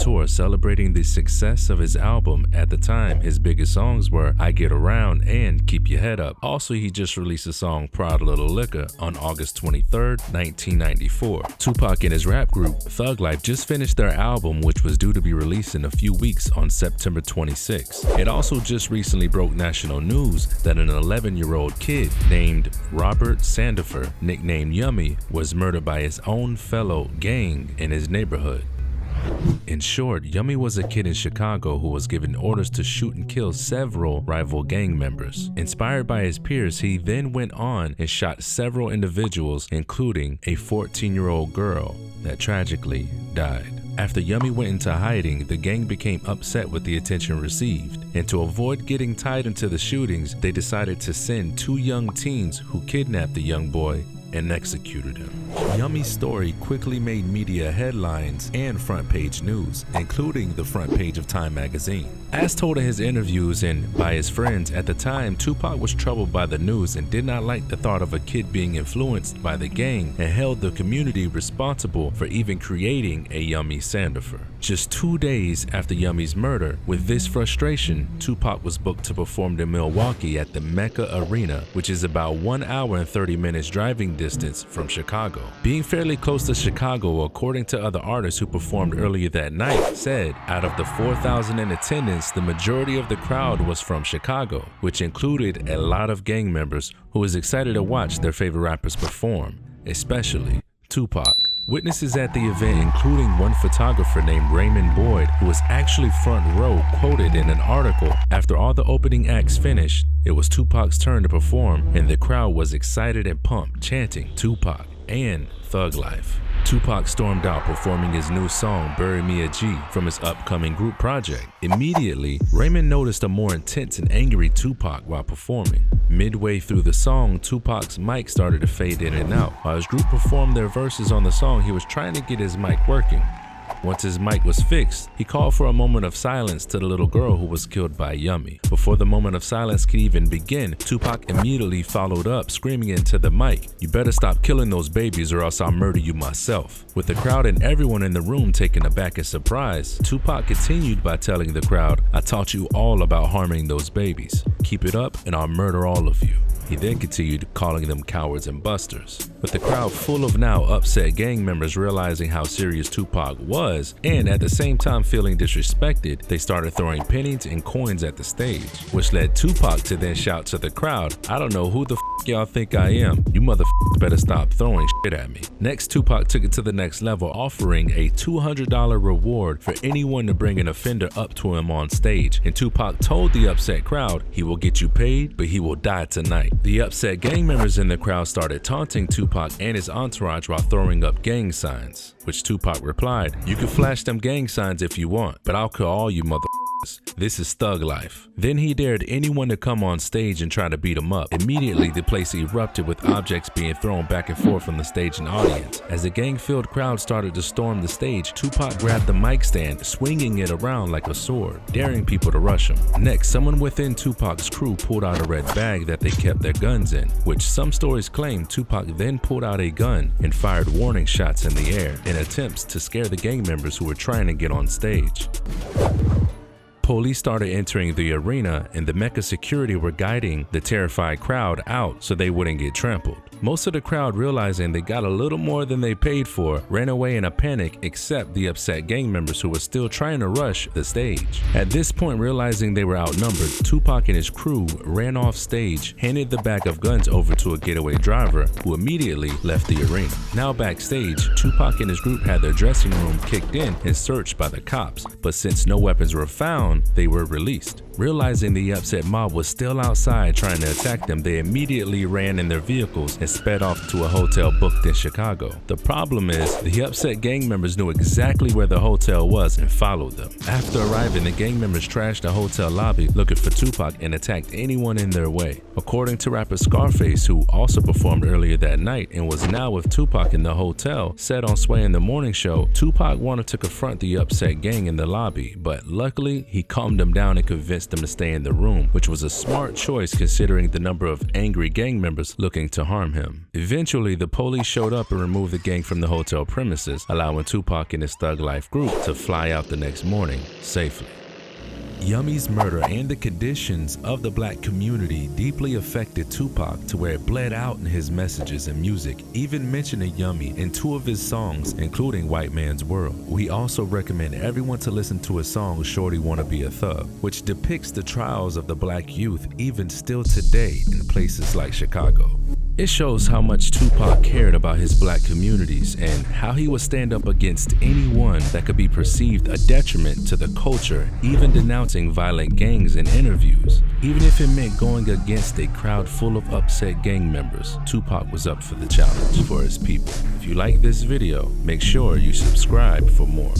tour celebrating the success of his album. At the time, his biggest songs were I Get Around and Keep Your Head Up. Also, he just released a song Proud Little Liquor on August 23rd, 1994. Tupac and his rap group Thug Life just finished their album, which was due to be released in a few weeks on September 26. It also just recently broke national news that an 11-year-old kid named Robert Sandifer, nicknamed Yummy, was murdered by his own fellow gang in his neighborhood. In short, Yummy was a kid in Chicago who was given orders to shoot and kill several rival gang members. Inspired by his peers, he then went on and shot several individuals, including a 14-year-old girl that tragically died. After Yummy went into hiding, the gang became upset with the attention received, and to avoid getting tied into the shootings, they decided to send two young teens who kidnapped the young boy and executed him. Yummy's story quickly made media headlines and front page news, including the front page of Time magazine. As told in his interviews and by his friends, at the time, Tupac was troubled by the news and did not like the thought of a kid being influenced by the gang and held the community responsible for even creating a Yummy Sandifer. Just 2 days after Yummy's murder, with this frustration, Tupac was booked to perform in Milwaukee at the Mecca Arena, which is about 1 hour and 30 minutes driving distance from Chicago. Being fairly close to Chicago, according to other artists who performed earlier that night, said out of the 4,000 in attendance, the majority of the crowd was from Chicago, which included a lot of gang members who was excited to watch their favorite rappers perform, especially Tupac. Witnesses at the event, including one photographer named Raymond Boyd, who was actually front row, quoted in an article, after all the opening acts finished, it was Tupac's turn to perform, and the crowd was excited and pumped, chanting Tupac and Thug Life. Tupac stormed out performing his new song, Bury Me a G, from his upcoming group project. Immediately, Raymond noticed a more intense and angry Tupac while performing. Midway through the song, Tupac's mic started to fade in and out. While his group performed their verses on the song, he was trying to get his mic working. Once his mic was fixed, he called for a moment of silence to the little girl who was killed by Yummy. Before the moment of silence could even begin, Tupac immediately followed up, screaming into the mic, "You better stop killing those babies or else I'll murder you myself." With the crowd and everyone in the room taken aback and surprised, Tupac continued by telling the crowd, "I taught you all about harming those babies. Keep it up and I'll murder all of you." He then continued calling them cowards and busters. With the crowd full of now upset gang members realizing how serious Tupac was, and at the same time feeling disrespected, they started throwing pennies and coins at the stage, which led Tupac to then shout to the crowd, "I don't know who the f y'all think I am. You motherfuckers better stop throwing shit at me." Next, Tupac took it to the next level, offering a $200 reward for anyone to bring an offender up to him on stage, and Tupac told the upset crowd, "He will get you paid, but he will die tonight." The upset gang members in the crowd started taunting Tupac and his entourage while throwing up gang signs, which Tupac replied, "You can flash them gang signs if you want, but I'll kill all you motherfuckers. This is Thug Life." Then he dared anyone to come on stage and try to beat him up. Immediately, the place erupted with objects being thrown back and forth from the stage and audience. As the gang-filled crowd started to storm the stage, Tupac grabbed the mic stand, swinging it around like a sword, daring people to rush him. Next, someone within Tupac's crew pulled out a red bag that they kept their guns in, which some stories claim Tupac then pulled out a gun and fired warning shots in the air in attempts to scare the gang members who were trying to get on stage. Police started entering the arena, and the Mecca security were guiding the terrified crowd out so they wouldn't get trampled. Most of the crowd, realizing they got a little more than they paid for, ran away in a panic except the upset gang members who were still trying to rush the stage. At this point, realizing they were outnumbered, Tupac and his crew ran off stage, handed the bag of guns over to a getaway driver who immediately left the arena. Now backstage, Tupac and his group had their dressing room kicked in and searched by the cops, but since no weapons were found, they were released. Realizing the upset mob was still outside trying to attack them, they immediately ran in their vehicles and sped off to a hotel booked in Chicago. The problem is, the upset gang members knew exactly where the hotel was and followed them. After arriving, the gang members trashed the hotel lobby looking for Tupac and attacked anyone in their way. According to rapper Scarface, who also performed earlier that night and was now with Tupac in the hotel, said on Sway in the Morning Show, Tupac wanted to confront the upset gang in the lobby, but luckily he calmed them down and convinced asked them to stay in the room, which was a smart choice considering the number of angry gang members looking to harm him. Eventually, the police showed up and removed the gang from the hotel premises, allowing Tupac and his Thug Life group to fly out the next morning safely. Yummy's murder and the conditions of the black community deeply affected Tupac to where it bled out in his messages and music, even mentioning Yummy in 2 of his songs, including White Man's World. We also recommend everyone to listen to his song Shorty Wanna Be a Thug, which depicts the trials of the black youth even still today in places like Chicago. It shows how much Tupac cared about his black communities and how he would stand up against anyone that could be perceived a detriment to the culture, even denouncing violent gangs in interviews. Even if it meant going against a crowd full of upset gang members, Tupac was up for the challenge for his people. If you like this video, make sure you subscribe for more.